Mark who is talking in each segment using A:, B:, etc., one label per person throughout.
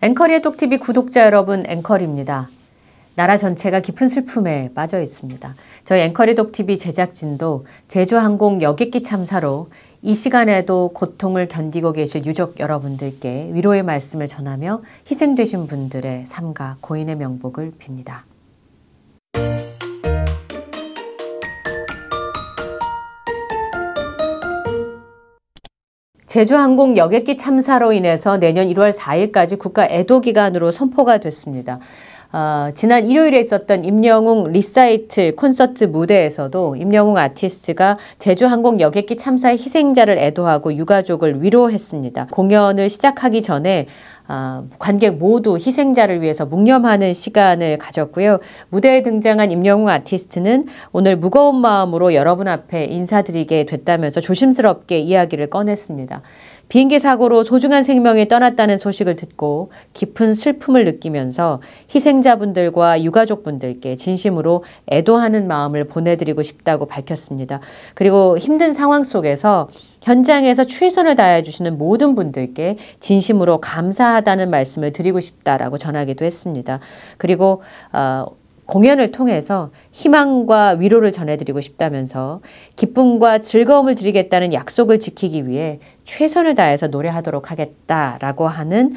A: 앵커리의 똑TV 구독자 여러분, 앵커리입니다. 나라 전체가 깊은 슬픔에 빠져 있습니다. 저희 앵커리 똑TV 제작진도 제주항공 여객기 참사로 이 시간에도 고통을 견디고 계실 유족 여러분들께 위로의 말씀을 전하며 희생되신 분들의 삶과 고인의 명복을 빕니다. 제주항공 여객기 참사로 인해서 내년 1월 4일까지 국가 애도기간으로 선포가 됐습니다. 지난 일요일에 있었던 임영웅 리사이틀 콘서트 무대에서도 임영웅 아티스트가 제주항공 여객기 참사의 희생자를 애도하고 유가족을 위로했습니다. 공연을 시작하기 전에 관객 모두 희생자를 위해서 묵념하는 시간을 가졌고요. 무대에 등장한 임영웅 아티스트는 오늘 무거운 마음으로 여러분 앞에 인사드리게 됐다면서 조심스럽게 이야기를 꺼냈습니다. 비행기 사고로 소중한 생명이 떠났다는 소식을 듣고 깊은 슬픔을 느끼면서 희생자분들과 유가족분들께 진심으로 애도하는 마음을 보내드리고 싶다고 밝혔습니다. 그리고 힘든 상황 속에서 현장에서 최선을 다해 주시는 모든 분들께 진심으로 감사하다는 말씀을 드리고 싶다라고 전하기도 했습니다. 그리고 공연을 통해서 희망과 위로를 전해드리고 싶다면서 기쁨과 즐거움을 드리겠다는 약속을 지키기 위해 최선을 다해서 노래하도록 하겠다라고 하는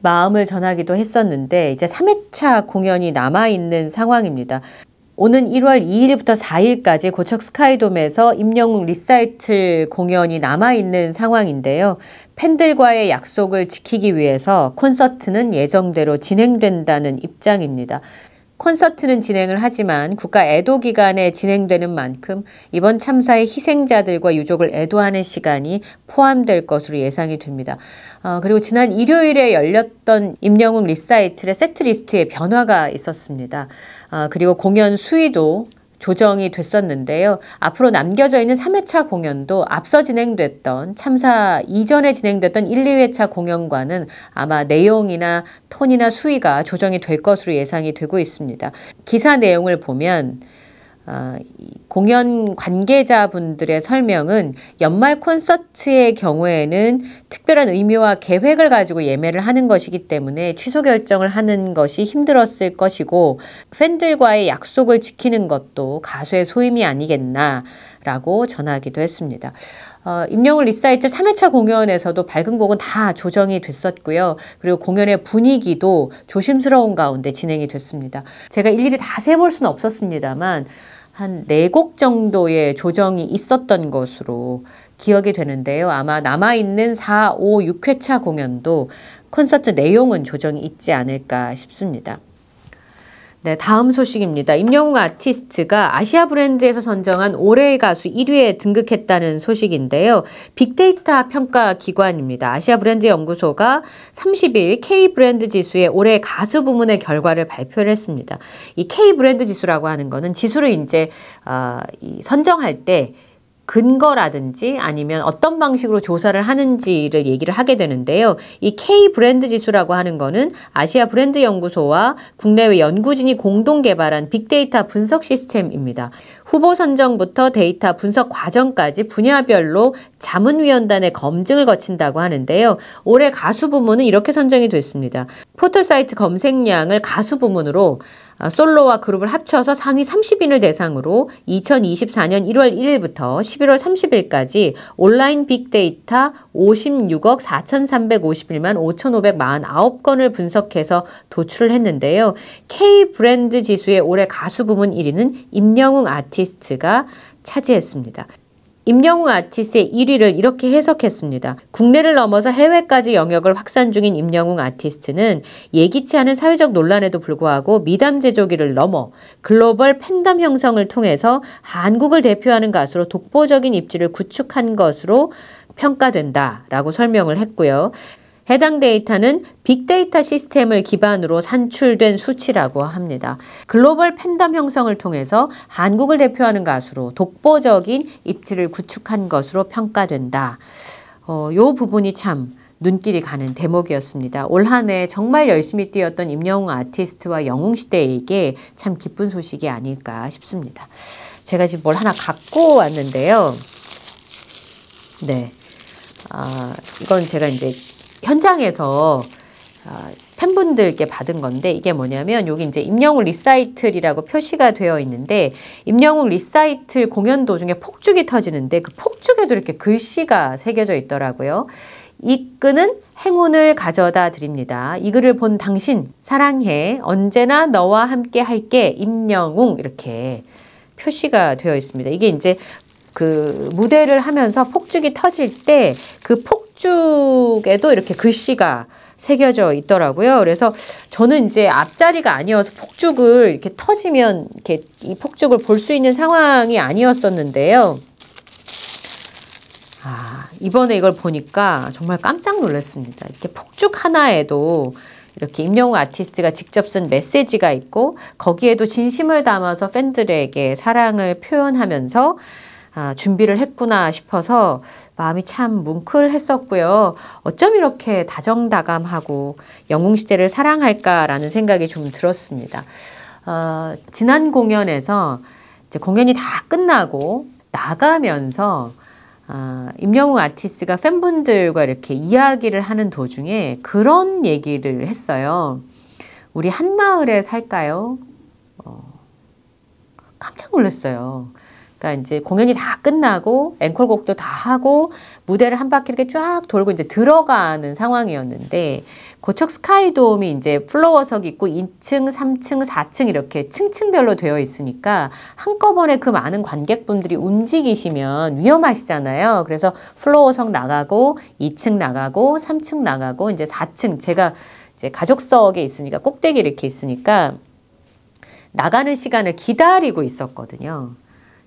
A: 마음을 전하기도 했었는데 이제 3회차 공연이 남아있는 상황입니다. 오는 1월 2일부터 4일까지 고척 스카이돔에서 임영웅 리사이틀 공연이 남아있는 상황인데요. 팬들과의 약속을 지키기 위해서 콘서트는 예정대로 진행된다는 입장입니다. 콘서트는 진행을 하지만 국가 애도 기간에 진행되는 만큼 이번 참사의 희생자들과 유족을 애도하는 시간이 포함될 것으로 예상이 됩니다. 그리고 지난 일요일에 열렸던 임영웅 리사이틀의 세트리스트에 변화가 있었습니다. 그리고 공연 수위도 조정이 됐었는데요. 앞으로 남겨져 있는 3회차 공연도 앞서 진행됐던 참사 이전에 진행됐던 1, 2회차 공연과는 아마 내용이나 톤이나 수위가 조정이 될 것으로 예상이 되고 있습니다. 기사 내용을 보면 공연 관계자분들의 설명은 연말 콘서트의 경우에는 특별한 의미와 계획을 가지고 예매를 하는 것이기 때문에 취소 결정을 하는 것이 힘들었을 것이고 팬들과의 약속을 지키는 것도 가수의 소임이 아니겠나라고 전하기도 했습니다. 임영웅 리사이틀 3회차 공연에서도 밝은 곡은 다 조정이 됐었고요. 그리고 공연의 분위기도 조심스러운 가운데 진행이 됐습니다. 제가 일일이 다 세볼 수는 없었습니다만 한 4곡 정도의 조정이 있었던 것으로 기억이 되는데요. 아마 남아있는 4, 5, 6회차 공연도 콘서트 내용은 조정이 있지 않을까 싶습니다. 네, 다음 소식입니다. 임영웅 아티스트가 아시아 브랜드에서 선정한 올해의 가수 1위에 등극했다는 소식인데요. 빅데이터 평가 기관입니다. 아시아 브랜드 연구소가 30일 K 브랜드 지수의 올해 가수 부문의 결과를 발표를 했습니다. 이 K 브랜드 지수라고 하는 거는 지수를 이제 선정할 때 근거라든지 아니면 어떤 방식으로 조사를 하는지를 얘기를 하게 되는데요. 이 K 브랜드 지수라고 하는 거는 아시아 브랜드 연구소와 국내외 연구진이 공동 개발한 빅데이터 분석 시스템입니다. 후보 선정부터 데이터 분석 과정까지 분야별로 자문위원단의 검증을 거친다고 하는데요. 올해 가수 부문은 이렇게 선정이 됐습니다. 포털사이트 검색량을 가수 부문으로 솔로와 그룹을 합쳐서 상위 30인을 대상으로 2024년 1월 1일부터 11월 30일까지 온라인 빅데이터 56억 4,351만 5,549건을 분석해서 도출을 했는데요. K 브랜드 지수의 올해 가수 부문 1위는 임영웅 아티스트가 차지했습니다. 임영웅 아티스트의 1위를 이렇게 해석했습니다. 국내를 넘어서 해외까지 영역을 확산 중인 임영웅 아티스트는 예기치 않은 사회적 논란에도 불구하고 미담 제조기를 넘어 글로벌 팬덤 형성을 통해서 한국을 대표하는 가수로 독보적인 입지를 구축한 것으로 평가된다라고 설명을 했고요. 해당 데이터는 빅데이터 시스템을 기반으로 산출된 수치라고 합니다. 글로벌 팬덤 형성을 통해서 한국을 대표하는 가수로 독보적인 입지를 구축한 것으로 평가된다. 요 부분이 참 눈길이 가는 대목이었습니다. 올 한 해 정말 열심히 뛰었던 임영웅 아티스트와 영웅시대에게 참 기쁜 소식이 아닐까 싶습니다. 제가 지금 뭘 하나 갖고 왔는데요. 네. 이건 제가 이제 현장에서 팬분들께 받은 건데 이게 뭐냐면 여기 이제 임영웅 리사이틀이라고 표시가 되어 있는데 임영웅 리사이틀 공연 도중에 폭죽이 터지는데 그 폭죽에도 이렇게 글씨가 새겨져 있더라고요. 이 끈은 행운을 가져다 드립니다. 이 글을 본 당신 사랑해. 언제나 너와 함께 할게. 임영웅 이렇게 표시가 되어 있습니다. 이게 이제 그 무대를 하면서 폭죽이 터질 때 그 폭죽에도 이렇게 글씨가 새겨져 있더라고요. 그래서 저는 이제 앞자리가 아니어서 폭죽을 이렇게 터지면 이렇게 이 폭죽을 볼 수 있는 상황이 아니었었는데요. 이번에 이걸 보니까 정말 깜짝 놀랐습니다. 이렇게 폭죽 하나에도 이렇게 임영웅 아티스트가 직접 쓴 메시지가 있고 거기에도 진심을 담아서 팬들에게 사랑을 표현하면서 준비를 했구나 싶어서 마음이 참 뭉클했었고요. 어쩜 이렇게 다정다감하고 영웅시대를 사랑할까라는 생각이 좀 들었습니다. 지난 공연에서 이제 공연이 다 끝나고 나가면서 임영웅 아티스트가 팬분들과 이렇게 이야기를 하는 도중에 그런 얘기를 했어요. 우리 한마을에 살까요? 깜짝 놀랐어요. 그러니까 이제 공연이 다 끝나고 앵콜곡도 다 하고 무대를 한 바퀴 이렇게 쫙 돌고 이제 들어가는 상황이었는데 고척 스카이돔이 이제 플로어석이 있고 2층, 3층, 4층 이렇게 층층별로 되어 있으니까 한꺼번에 그 많은 관객분들이 움직이시면 위험하시잖아요. 그래서 플로어석 나가고 2층 나가고 3층 나가고 이제 4층 제가 이제 가족석에 있으니까 꼭대기 이렇게 있으니까 나가는 시간을 기다리고 있었거든요.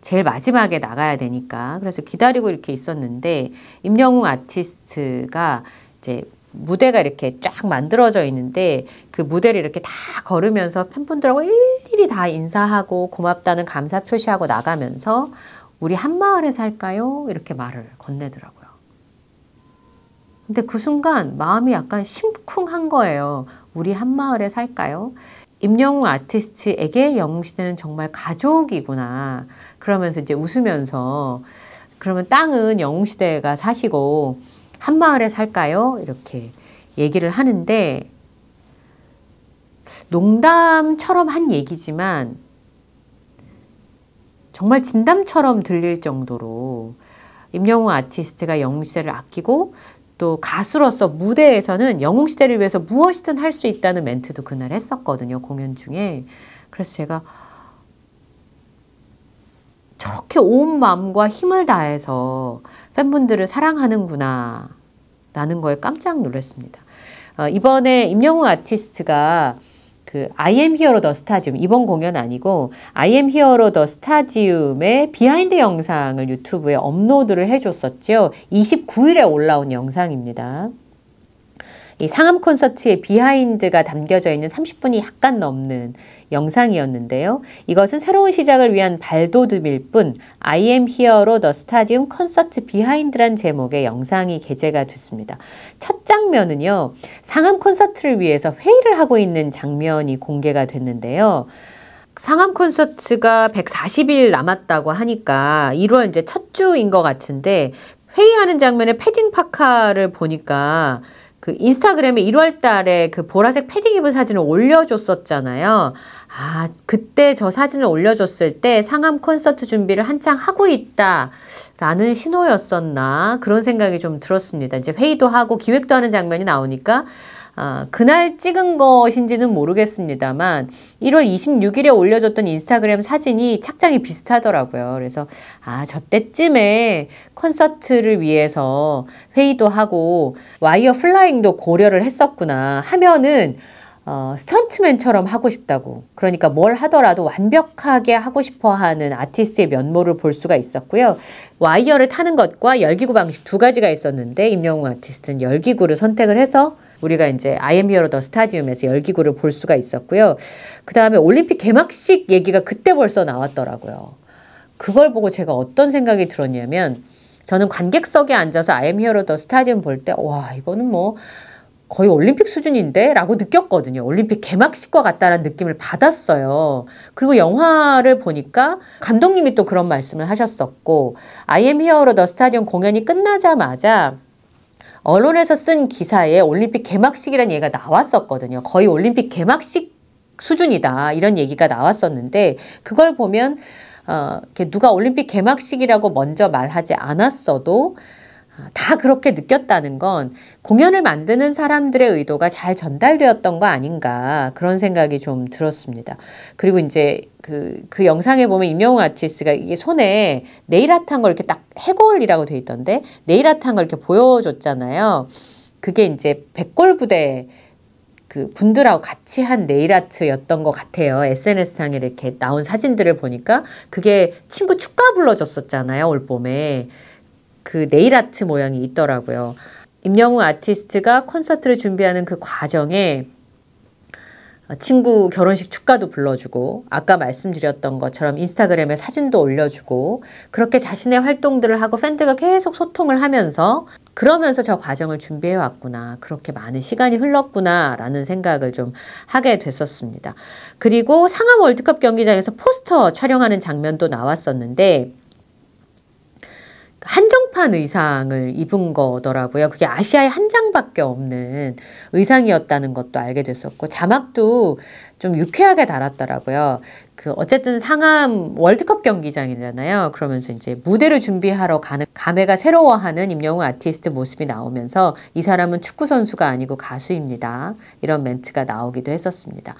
A: 제일 마지막에 나가야 되니까. 그래서 기다리고 이렇게 있었는데 임영웅 아티스트가 이제 무대가 이렇게 쫙 만들어져 있는데 그 무대를 이렇게 다 걸으면서 팬분들하고 일일이 다 인사하고 고맙다는 감사 표시하고 나가면서 우리 한마을에 살까요? 이렇게 말을 건네더라고요. 근데 그 순간 마음이 약간 심쿵한 거예요. 우리 한마을에 살까요? 임영웅 아티스트에게 영웅시대는 정말 가족이구나. 그러면서 이제 웃으면서 그러면 땅은 영웅시대가 사시고 한마을에 살까요? 이렇게 얘기를 하는데 농담처럼 한 얘기지만 정말 진담처럼 들릴 정도로 임영웅 아티스트가 영웅시대를 아끼고 또 가수로서 무대에서는 영웅시대를 위해서 무엇이든 할 수 있다는 멘트도 그날 했었거든요. 공연 중에. 그래서 제가 저렇게 온 마음과 힘을 다해서 팬분들을 사랑하는구나 라는 거에 깜짝 놀랐습니다. 이번에 임영웅 아티스트가 그 I am Hero the Stadium 이번 공연 아니고 I am Hero the Stadium의 비하인드 영상을 유튜브에 업로드를 해줬었죠. 29일에 올라온 영상입니다. 이 상암 콘서트의 비하인드가 담겨져 있는 30분이 약간 넘는 영상이었는데요. 이것은 새로운 시작을 위한 발돋움일 뿐 I am Hero the Stadium 콘서트 비하인드란 제목의 영상이 게재가 됐습니다. 첫 장면은요. 상암 콘서트를 위해서 회의를 하고 있는 장면이 공개가 됐는데요. 상암 콘서트가 140일 남았다고 하니까 1월 이제 첫 주인 것 같은데 회의하는 장면에 패딩 파카를 보니까 그 인스타그램에 1월 달에 그 보라색 패딩 입은 사진을 올려줬었잖아요. 그때 저 사진을 올려줬을 때 상암 콘서트 준비를 한창 하고 있다라는 신호였었나 그런 생각이 좀 들었습니다. 이제 회의도 하고 기획도 하는 장면이 나오니까 그날 찍은 것인지는 모르겠습니다만 1월 26일에 올려줬던 인스타그램 사진이 착장이 비슷하더라고요. 그래서 저 때쯤에 콘서트를 위해서 회의도 하고 와이어 플라잉도 고려를 했었구나 하면은 스턴트맨처럼 하고 싶다고. 그러니까 뭘 하더라도 완벽하게 하고 싶어 하는 아티스트의 면모를 볼 수가 있었고요. 와이어를 타는 것과 열기구 방식 두 가지가 있었는데 임영웅 아티스트는 열기구를 선택을 해서 우리가 이제 I am Hero the Stadium에서 열기구를 볼 수가 있었고요. 그 다음에 올림픽 개막식 얘기가 그때 벌써 나왔더라고요. 그걸 보고 제가 어떤 생각이 들었냐면 저는 관객석에 앉아서 I am Hero the Stadium 볼 때 와 이거는 뭐 거의 올림픽 수준인데? 라고 느꼈거든요. 올림픽 개막식과 같다라는 느낌을 받았어요. 그리고 영화를 보니까 감독님이 또 그런 말씀을 하셨었고 I am Hero the Stadium 공연이 끝나자마자 언론에서 쓴 기사에 올림픽 개막식이라는 얘기가 나왔었거든요. 거의 올림픽 개막식 수준이다 이런 얘기가 나왔었는데 그걸 보면 누가 올림픽 개막식이라고 먼저 말하지 않았어도 다 그렇게 느꼈다는 건 공연을 만드는 사람들의 의도가 잘 전달되었던 거 아닌가 그런 생각이 좀 들었습니다. 그리고 이제 그 영상에 보면 임영웅 아티스트가 이게 손에 네일아트 한 걸 이렇게 딱 해골이라고 돼 있던데 네일아트 한 걸 이렇게 보여줬잖아요. 그게 이제 백골부대 그 분들하고 같이 한 네일아트였던 것 같아요. SNS상에 이렇게 나온 사진들을 보니까 그게 친구 축가 불러줬었잖아요. 올봄에. 그 네일아트 모양이 있더라고요. 임영웅 아티스트가 콘서트를 준비하는 그 과정에 친구 결혼식 축가도 불러주고 아까 말씀드렸던 것처럼 인스타그램에 사진도 올려주고 그렇게 자신의 활동들을 하고 팬들과 계속 소통을 하면서 그러면서 저 과정을 준비해 왔구나. 그렇게 많은 시간이 흘렀구나 라는 생각을 좀 하게 됐었습니다. 그리고 상암 월드컵 경기장에서 포스터 촬영하는 장면도 나왔었는데 한정판 의상을 입은 거더라고요. 그게 아시아에 한 장밖에 없는 의상이었다는 것도 알게 됐었고 자막도 좀 유쾌하게 달았더라고요. 어쨌든 상암 월드컵 경기장이잖아요. 그러면서 이제 무대를 준비하러 가는 감회가 새로워하는 임영웅 아티스트 모습이 나오면서 이 사람은 축구 선수가 아니고 가수입니다. 이런 멘트가 나오기도 했었습니다.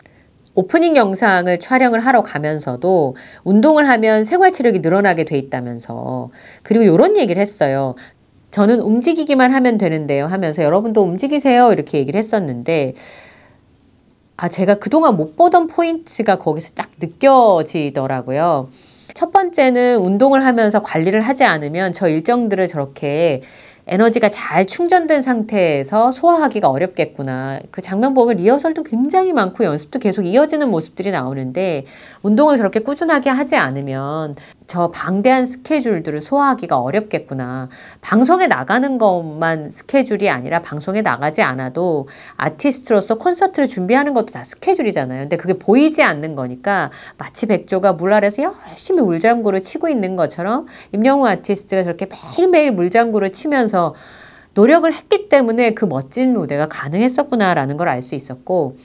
A: 오프닝 영상을 촬영을 하러 가면서도 운동을 하면 생활 체력이 늘어나게 돼 있다면서 그리고 이런 얘기를 했어요. 저는 움직이기만 하면 되는데요 하면서 여러분도 움직이세요 이렇게 얘기를 했었는데 제가 그동안 못 보던 포인트가 거기서 딱 느껴지더라고요. 첫 번째는 운동을 하면서 관리를 하지 않으면 저 일정들을 저렇게 에너지가 잘 충전된 상태에서 소화하기가 어렵겠구나. 그 장면 보면 리허설도 굉장히 많고 연습도 계속 이어지는 모습들이 나오는데 운동을 저렇게 꾸준하게 하지 않으면 저 방대한 스케줄들을 소화하기가 어렵겠구나. 방송에 나가는 것만 스케줄이 아니라 방송에 나가지 않아도 아티스트로서 콘서트를 준비하는 것도 다 스케줄이잖아요. 근데 그게 보이지 않는 거니까 마치 백조가 물 아래서 열심히 물장구를 치고 있는 것처럼 임영웅 아티스트가 저렇게 매일매일 물장구를 치면서 노력을 했기 때문에 그 멋진 무대가 가능했었구나라는 걸 알 수 있었고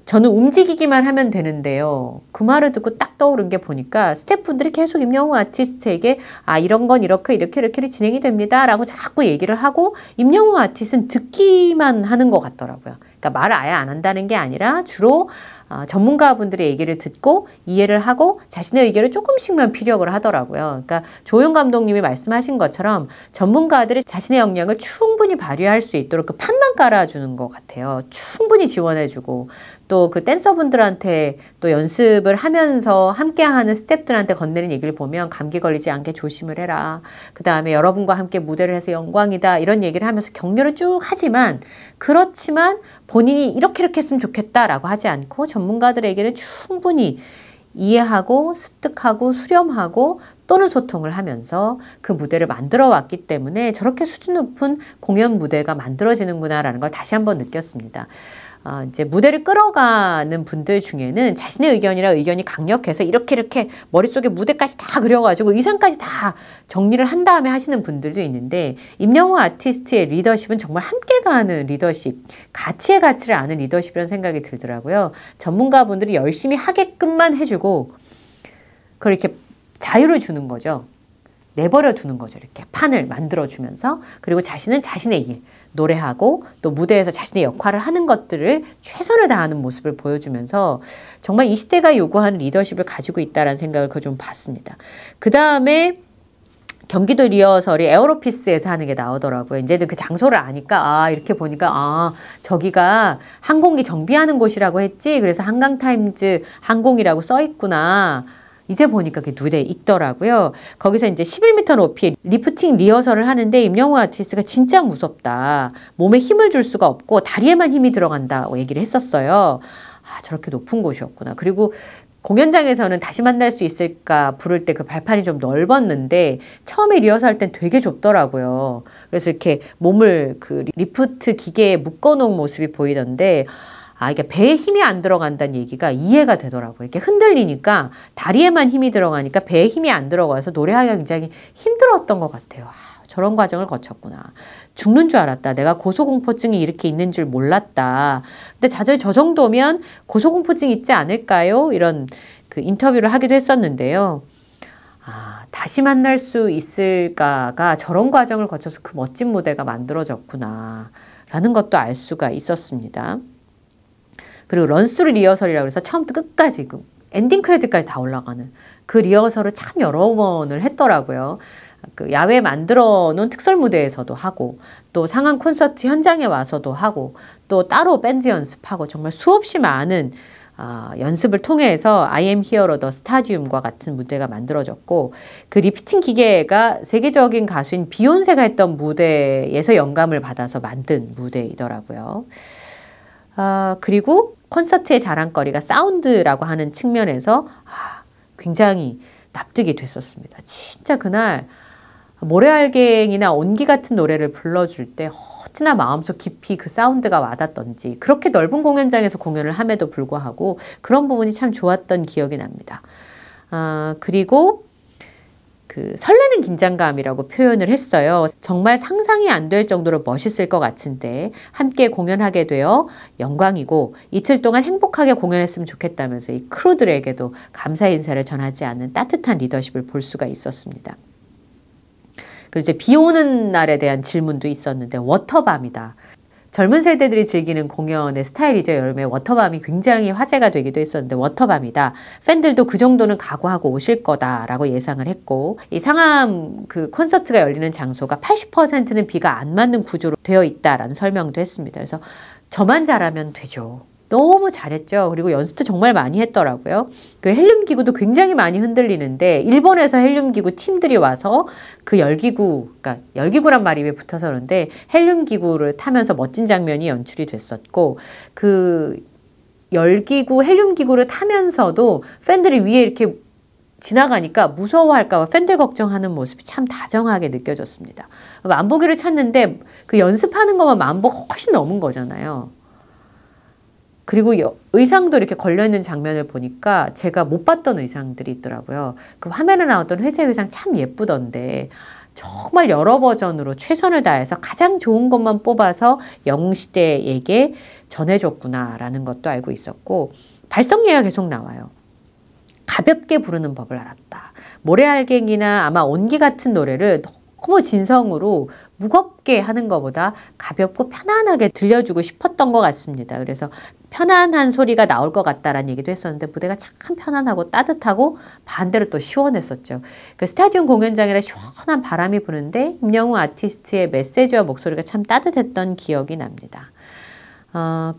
A: 저는 움직이기만 하면 되는데요. 그 말을 듣고 딱 떠오른 게 보니까 스태프분들이 계속 임영웅 아티스트에게 이런 건 이렇게 진행이 됩니다 라고 자꾸 얘기를 하고 임영웅 아티스트는 듣기만 하는 것 같더라고요. 그러니까 말을 아예 안 한다는 게 아니라 주로 전문가분들의 얘기를 듣고 이해를 하고 자신의 의견을 조금씩만 피력을 하더라고요. 그러니까 조용 감독님이 말씀하신 것처럼 전문가들이 자신의 역량을 충분히 발휘할 수 있도록 그 판만 깔아주는 것 같아요. 충분히 지원해주고 또 그 댄서분들한테 또 연습을 하면서 함께하는 스태프들한테 건네는 얘기를 보면 감기 걸리지 않게 조심을 해라. 그 다음에 여러분과 함께 무대를 해서 영광이다. 이런 얘기를 하면서 격려를 쭉 하지만 그렇지만 본인이 이렇게 했으면 좋겠다라고 하지 않고 전문가들의 얘기를 충분히 이해하고 습득하고 수렴하고 또는 소통을 하면서 그 무대를 만들어 왔기 때문에 저렇게 수준 높은 공연 무대가 만들어지는구나라는 걸 다시 한번 느꼈습니다. 이제 무대를 끌어가는 분들 중에는 자신의 의견이 강력해서 이렇게 머릿속에 무대까지 다 그려가지고 의상까지 다 정리를 한 다음에 하시는 분들도 있는데 임영웅 아티스트의 리더십은 정말 함께 가는 리더십, 가치의 가치를 아는 리더십이라는 생각이 들더라고요. 전문가분들이 열심히 하게끔만 해주고 그걸 이렇게 자유를 주는 거죠. 내버려 두는 거죠. 이렇게 판을 만들어주면서 그리고 자신은 자신의 일, 노래하고 또 무대에서 자신의 역할을 하는 것들을 최선을 다하는 모습을 보여주면서 정말 이 시대가 요구하는 리더십을 가지고 있다는 생각을 좀 봤습니다. 그 다음에 경기도 리허설이 에어로피스에서 하는 게 나오더라고요. 이제는 그 장소를 아니까 이렇게 보니까 저기가 항공기 정비하는 곳이라고 했지. 그래서 한강타임즈 항공이라고 써 있구나. 이제 보니까 그게 눈에 익더라고요. 거기서 이제 11m 높이 리프팅 리허설을 하는데 임영웅 아티스트가 진짜 무섭다. 몸에 힘을 줄 수가 없고 다리에만 힘이 들어간다고 얘기를 했었어요. 저렇게 높은 곳이었구나. 그리고 공연장에서는 다시 만날 수 있을까 부를 때 그 발판이 좀 넓었는데 처음에 리허설 할 땐 되게 좁더라고요. 그래서 이렇게 몸을 그 리프트 기계에 묶어놓은 모습이 보이던데 이게 배에 힘이 안 들어간다는 얘기가 이해가 되더라고요. 이렇게 흔들리니까 다리에만 힘이 들어가니까 배에 힘이 안 들어가서 노래하기가 굉장히 힘들었던 것 같아요. 저런 과정을 거쳤구나. 죽는 줄 알았다. 내가 고소공포증이 이렇게 있는 줄 몰랐다. 근데 자저히 저 정도면 고소공포증 있지 않을까요? 이런 그 인터뷰를 하기도 했었는데요. 다시 만날 수 있을까가 저런 과정을 거쳐서 그 멋진 무대가 만들어졌구나 라는 것도 알 수가 있었습니다. 그리고 런스루 리허설이라고 해서 처음부터 끝까지 엔딩 크레딧까지 다 올라가는 그 리허설을 참 여러 번을 했더라고요. 그 야외 만들어 놓은 특설 무대에서도 하고 또 상암 콘서트 현장에 와서도 하고 또 따로 밴드 연습하고 정말 수없이 많은 연습을 통해서 I am Hero the Stadium과 같은 무대가 만들어졌고 그 리피팅 기계가 세계적인 가수인 비욘세가 했던 무대에서 영감을 받아서 만든 무대이더라고요. 그리고 콘서트의 자랑거리가 사운드라고 하는 측면에서 굉장히 납득이 됐었습니다. 진짜 그날 모래알갱이나 온기 같은 노래를 불러줄 때 어찌나 마음속 깊이 그 사운드가 와닿던지 그렇게 넓은 공연장에서 공연을 함에도 불구하고 그런 부분이 참 좋았던 기억이 납니다. 그리고 그 설레는 긴장감이라고 표현을 했어요. 정말 상상이 안 될 정도로 멋있을 것 같은데 함께 공연하게 되어 영광이고 이틀 동안 행복하게 공연했으면 좋겠다면서 이 크루들에게도 감사 인사를 전하지 않는 따뜻한 리더십을 볼 수가 있었습니다. 그리고 이제 비 오는 날에 대한 질문도 있었는데 워터밤이다. 젊은 세대들이 즐기는 공연의 스타일이죠. 여름에 워터밤이 굉장히 화제가 되기도 했었는데 워터밤이다. 팬들도 그 정도는 각오하고 오실 거다라고 예상을 했고 이 상암 그 콘서트가 열리는 장소가 80%는 비가 안 맞는 구조로 되어 있다라는 설명도 했습니다. 그래서 저만 잘하면 되죠. 너무 잘했죠. 그리고 연습도 정말 많이 했더라고요. 그 헬륨 기구도 굉장히 많이 흔들리는데 일본에서 헬륨 기구 팀들이 와서 그 열기구, 그러니까 열기구란 말이 왜 붙어서 그런데 헬륨 기구를 타면서 멋진 장면이 연출이 됐었고 그 열기구, 헬륨 기구를 타면서도 팬들이 위에 이렇게 지나가니까 무서워할까 봐 팬들 걱정하는 모습이 참 다정하게 느껴졌습니다. 만보기를 찾는데 그 연습하는 것만 만보 훨씬 넘은 거잖아요. 그리고 의상도 이렇게 걸려있는 장면을 보니까 제가 못 봤던 의상들이 있더라고요. 그 화면에 나왔던 회색 의상 참 예쁘던데 정말 여러 버전으로 최선을 다해서 가장 좋은 것만 뽑아서 영웅시대에게 전해줬구나라는 것도 알고 있었고 발성예가 계속 나와요. 가볍게 부르는 법을 알았다. 모래알갱이나 아마 온기 같은 노래를 너무 진성으로 무겁게 하는 것보다 가볍고 편안하게 들려주고 싶었던 것 같습니다. 그래서 편안한 소리가 나올 것 같다라는 얘기도 했었는데 무대가 참 편안하고 따뜻하고 반대로 또 시원했었죠. 그 스타디움 공연장이라 시원한 바람이 부는데 임영웅 아티스트의 메시지와 목소리가 참 따뜻했던 기억이 납니다.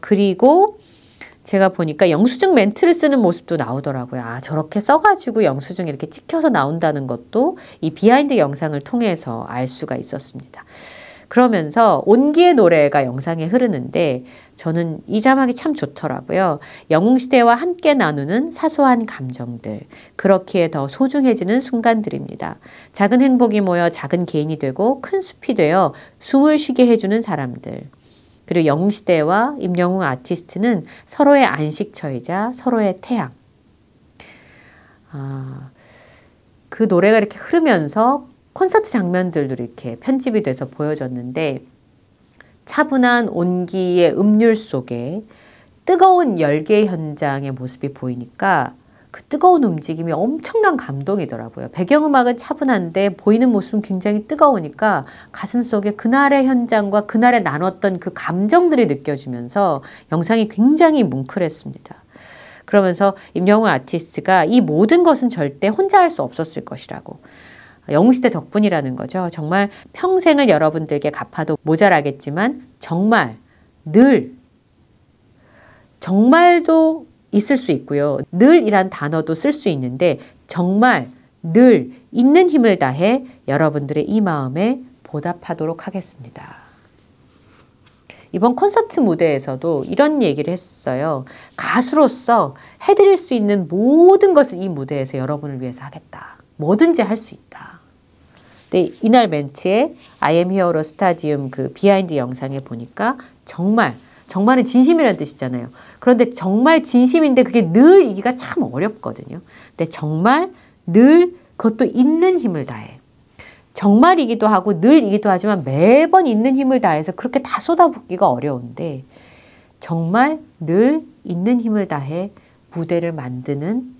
A: 그리고 제가 보니까 영수증 멘트를 쓰는 모습도 나오더라고요. 저렇게 써가지고 영수증 이렇게 찍혀서 나온다는 것도 이 비하인드 영상을 통해서 알 수가 있었습니다. 그러면서 온기의 노래가 영상에 흐르는데 저는 이 자막이 참 좋더라고요. 영웅시대와 함께 나누는 사소한 감정들, 그렇기에 더 소중해지는 순간들입니다. 작은 행복이 모여 작은 개인이 되고 큰 숲이 되어 숨을 쉬게 해주는 사람들. 그리고 영웅시대와 임영웅 아티스트는 서로의 안식처이자 서로의 태양. 그 노래가 이렇게 흐르면서 콘서트 장면들도 이렇게 편집이 돼서 보여졌는데 차분한 온기의 음률 속에 뜨거운 열계 현장의 모습이 보이니까 그 뜨거운 움직임이 엄청난 감동이더라고요. 배경음악은 차분한데 보이는 모습은 굉장히 뜨거우니까 가슴속에 그날의 현장과 그날에 나눴던 그 감정들이 느껴지면서 영상이 굉장히 뭉클했습니다. 그러면서 임영웅 아티스트가 이 모든 것은 절대 혼자 할 수 없었을 것이라고. 영웅시대 덕분이라는 거죠. 정말 평생을 여러분들께 갚아도 모자라겠지만 정말 늘 정말도 있을 수 있고요. 늘이란 단어도 쓸 수 있는데 정말 늘 있는 힘을 다해 여러분들의 이 마음에 보답하도록 하겠습니다. 이번 콘서트 무대에서도 이런 얘기를 했어요. 가수로서 해드릴 수 있는 모든 것을 이 무대에서 여러분을 위해서 하겠다. 뭐든지 할 수 있다. 근데 이날 멘트에 I am Hero Stadium 그 비하인드 영상에 보니까 정말은 진심이라는 뜻이잖아요. 그런데 정말 진심인데 그게 늘이기가 참 어렵거든요. 근데 정말 늘 그것도 있는 힘을 다해. 정말이기도 하고 늘이기도 하지만 매번 있는 힘을 다해서 그렇게 다 쏟아붓기가 어려운데 정말 늘 있는 힘을 다해 무대를 만드는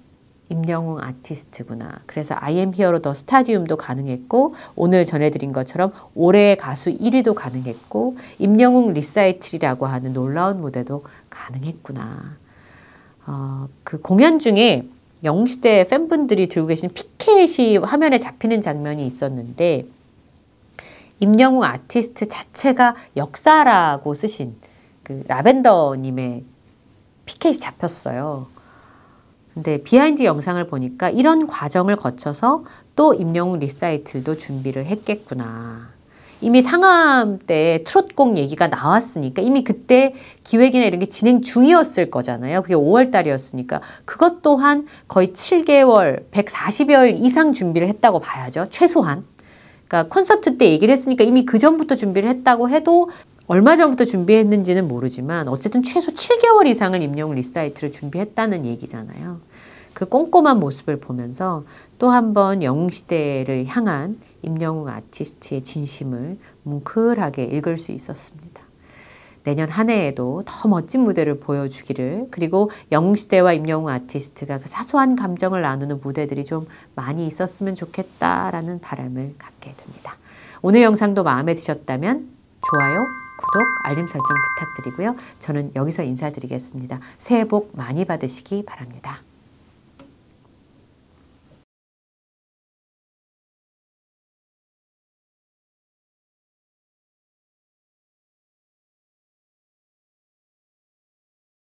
A: 임영웅 아티스트구나. 그래서 I am Here로 더 스타디움도 가능했고 오늘 전해드린 것처럼 올해의 가수 1위도 가능했고 임영웅 리사이틀이라고 하는 놀라운 무대도 가능했구나. 그 공연 중에 영웅시대 팬분들이 들고 계신 피켓이 화면에 잡히는 장면이 있었는데 임영웅 아티스트 자체가 역사라고 쓰신 그 라벤더님의 피켓이 잡혔어요. 근데 비하인드 영상을 보니까 이런 과정을 거쳐서 또 임영웅 리사이틀도 준비를 했겠구나. 이미 상암 때 트롯곡 얘기가 나왔으니까 이미 그때 기획이나 이런 게 진행 중이었을 거잖아요. 그게 5월 달이었으니까 그것 또한 거의 7개월, 140여일 이상 준비를 했다고 봐야죠. 최소한. 그러니까 콘서트 때 얘기를 했으니까 이미 그 전부터 준비를 했다고 해도 얼마 전부터 준비했는지는 모르지만 어쨌든 최소 7개월 이상을 임영웅 리사이트를 준비했다는 얘기잖아요. 그 꼼꼼한 모습을 보면서 또 한 번 영웅시대를 향한 임영웅 아티스트의 진심을 뭉클하게 읽을 수 있었습니다. 내년 한 해에도 더 멋진 무대를 보여주기를, 그리고 영웅시대와 임영웅 아티스트가 그 사소한 감정을 나누는 무대들이 좀 많이 있었으면 좋겠다라는 바람을 갖게 됩니다. 오늘 영상도 마음에 드셨다면 좋아요, 구독, 알림 설정 부탁드리고요. 저는 여기서 인사드리겠습니다. 새해 복 많이 받으시기 바랍니다.